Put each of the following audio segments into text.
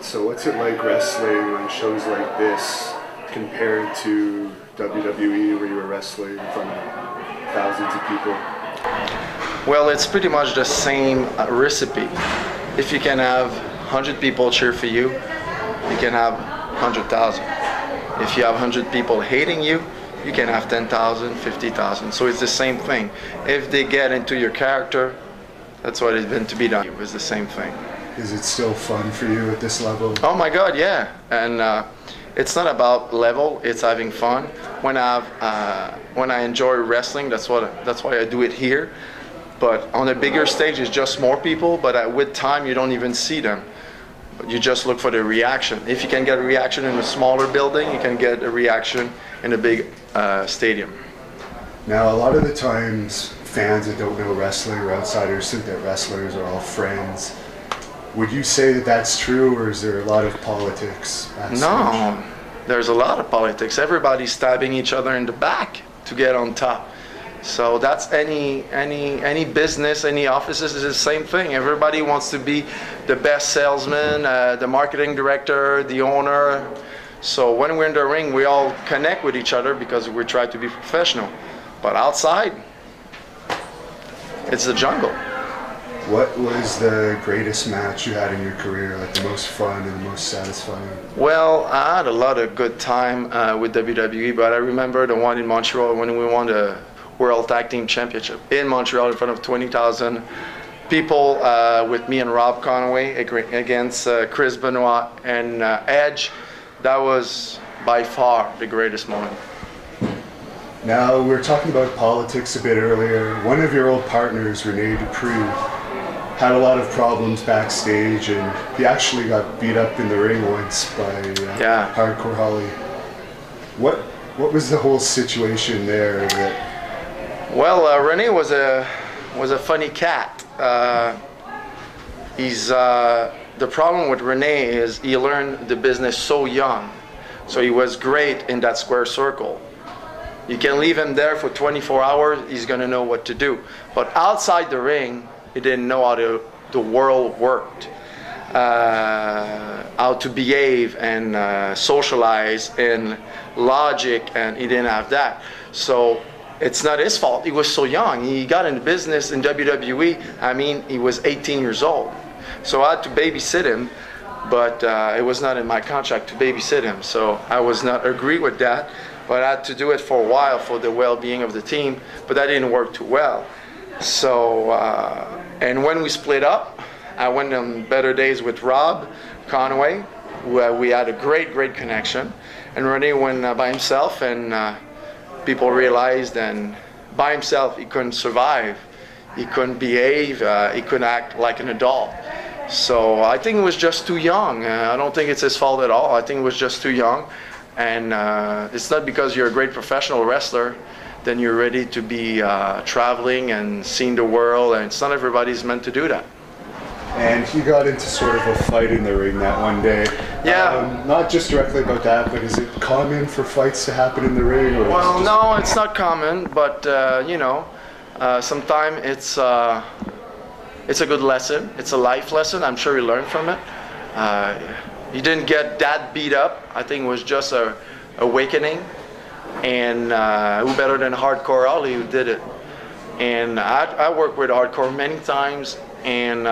So what's it like wrestling on shows like this compared to WWE where you were wrestling in front of thousands of people? Well, it's pretty much the same recipe. If you can have 100 people cheer for you, you can have 100,000. If you have 100 people hating you, you can have 10,000, 50,000. So it's the same thing. If they get into your character, that's what it's been to be done. It was the same thing. Is it still fun for you at this level? Oh my God, yeah. And it's not about level, it's having fun. When I enjoy wrestling, that's why I do it here. But on a bigger stage, it's just more people, but with time, you don't even see them. You just look for the reaction. If you can get a reaction in a smaller building, you can get a reaction in a big stadium. Now, a lot of the times, fans that don't know wrestling or outsiders think that wrestlers are all friends. Would you say that that's true, or is there a lot of politics? No, there's a lot of politics. Everybody's stabbing each other in the back to get on top. So that's any business, any offices is the same thing. Everybody wants to be the best salesman, the marketing director, the owner. So when we're in the ring, we all connect with each other because we try to be professional. But outside, it's the jungle. What was the greatest match you had in your career, like the most fun and the most satisfying? Well, I had a lot of good time with WWE, but I remember the one in Montreal when we won the World Tag Team Championship in Montreal in front of 20,000 people with me and Rob Conway against Chris Benoit and Edge. That was by far the greatest moment. Now, we were talking about politics a bit earlier. One of your old partners, Rene Dupre, had a lot of problems backstage, and he actually got beat up in the ring once by Hardcore Holly. What was the whole situation there? Well, Rene was a funny cat. The problem with Rene is he learned the business so young, so he was great in that square circle. You can leave him there for 24 hours, he's going to know what to do. But outside the ring, he didn't know how the world worked, how to behave and socialize and logic, and he didn't have that. So it's not his fault. He was so young. He got into business in WWE. I mean, he was 18 years old. So I had to babysit him, but it was not in my contract to babysit him. So I was not agree with that, but I had to do it for a while for the well-being of the team, but that didn't work too well. So, and when we split up, I went on better days with Rob Conway, where we had a great connection. And Rene went by himself, and people realized, and by himself, he couldn't survive. He couldn't behave, he couldn't act like an adult. So I think he was just too young. I don't think it's his fault at all. I think he was just too young. And it's not because you're a great professional wrestler then you're ready to be traveling and seeing the world, and it's not everybody's meant to do that. And he got into sort of a fight in the ring that one day. Yeah. Not just directly about that, but is it common for fights to happen in the ring? Or well, no, it's not common, but you know, sometimes it's a good lesson. It's a life lesson. I'm sure you learned from it. He didn't get that beat up. I think it was just a awakening. And who better than Hardcore Holly who did it? And I worked with Hardcore many times, and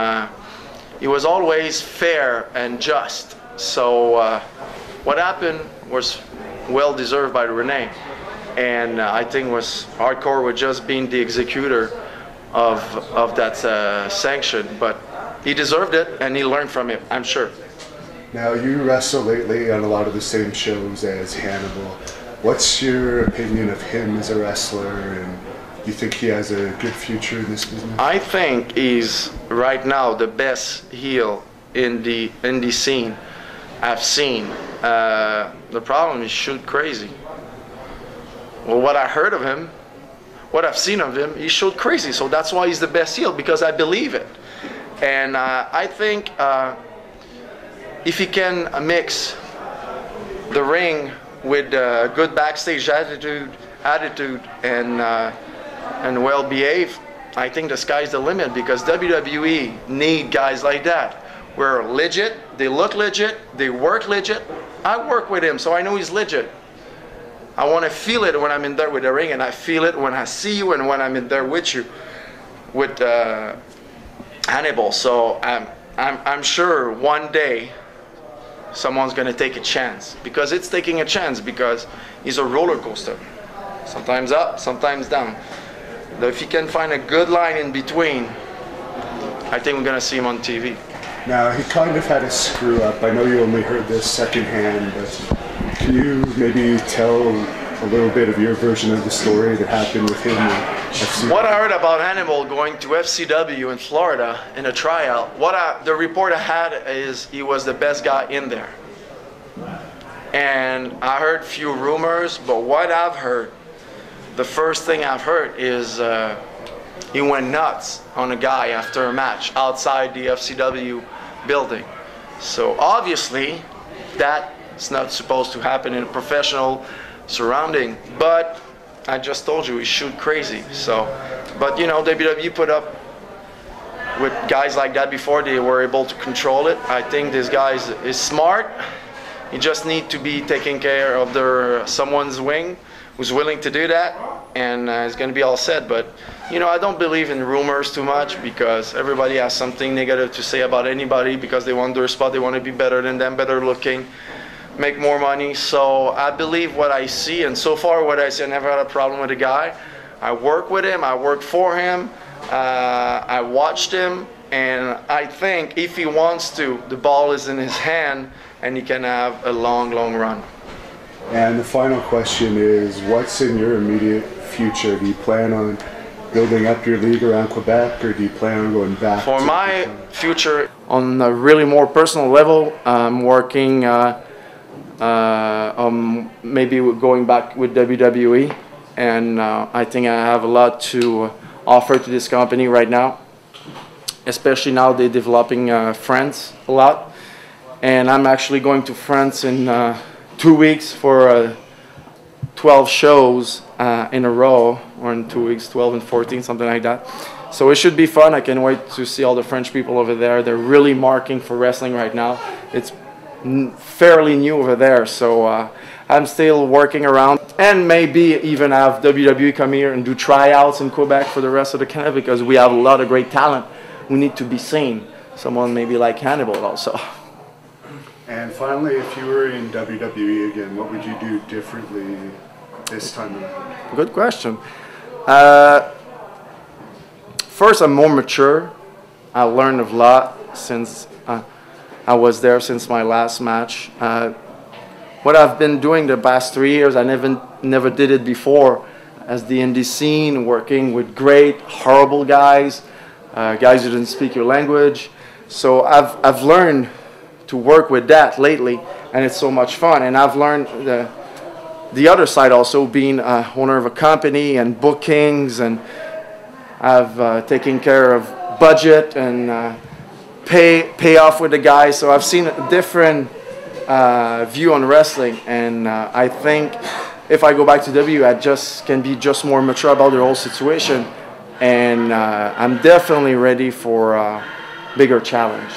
he was always fair and just. So what happened was well deserved by Rene, and I think was Hardcore was just being the executor of that sanction, but he deserved it and he learned from it, I'm sure. Now you wrestle lately on a lot of the same shows as Hannibal. What's your opinion of him as a wrestler, and do you think he has a good future in this business? I think he's right now the best heel in the indie scene I've seen. The problem is shoot crazy. Well, what I heard of him, what I've seen of him, he showed crazy. So that's why he's the best heel, because I believe it. And I think if he can mix the ring with good backstage attitude and well behaved, I think the sky's the limit, because WWE need guys like that were legit, they look legit, they work legit. I work with him, so I know he's legit. I want to feel it when I'm in there with the ring, and I feel it when I see you and when I'm in there with you, with Hannibal. So I'm sure one day someone's going to take a chance, because it's taking a chance, because he's a roller coaster. Sometimes up, sometimes down. If he can find a good line in between, I think we're going to see him on TV. Now, he kind of had a screw up. I know you only heard this secondhand, but can you maybe tell a little bit of your version of the story that happened with him? What I heard about Hannibal going to FCW in Florida in a tryout, the report I had is he was the best guy in there. And I heard few rumors, but what I've heard, the first thing I've heard is he went nuts on a guy after a match outside the FCW building. So obviously that's not supposed to happen in a professional surrounding, but I just told you, he shoot crazy. So, but you know, WWE put up with guys like that before. They were able to control it. I think this guy is smart. He just need to be taking care of someone's wing who's willing to do that, and it's going to be all set. But you know, I don't believe in rumors too much, because everybody has something negative to say about anybody because they want their spot, they want to be better than them, better looking, make more money. So I believe what I see, and so far what I see, I never had a problem with the guy. I work with him, I work for him, I watched him, and I think if he wants to, the ball is in his hand and he can have a long, long run. And the final question is, what's in your immediate future? Do you plan on building up your league around Quebec, or do you plan on going back? For my future, on a really more personal level, I'm working maybe going back with WWE, and I think I have a lot to offer to this company right now, especially now they're developing France a lot, and I'm actually going to France in 2 weeks for 12 shows in a row, or in 2 weeks, 12 and 14, something like that. So it should be fun. I can wait to see all the French people over there. They're really marking for wrestling right now. It's fairly new over there, so I'm still working around, and maybe even have WWE come here and do tryouts in Quebec for the rest of the Canada, because we have a lot of great talent who need to be seen. Someone maybe like Hannibal also. And finally, if you were in WWE again, what would you do differently this time around? Good question. First, I'm more mature. I learned a lot since I was there since my last match. What I've been doing the past 3 years, I never did it before, as the indie scene, working with great, horrible guys, guys who didn't speak your language. So I've learned to work with that lately, and it's so much fun. And I've learned the other side also, being owner of a company and bookings, and I've taken care of budget and pay off with the guys. So I've seen a different view on wrestling, and I think if I go back to W, I can be just more mature about the whole situation, and I'm definitely ready for a bigger challenge.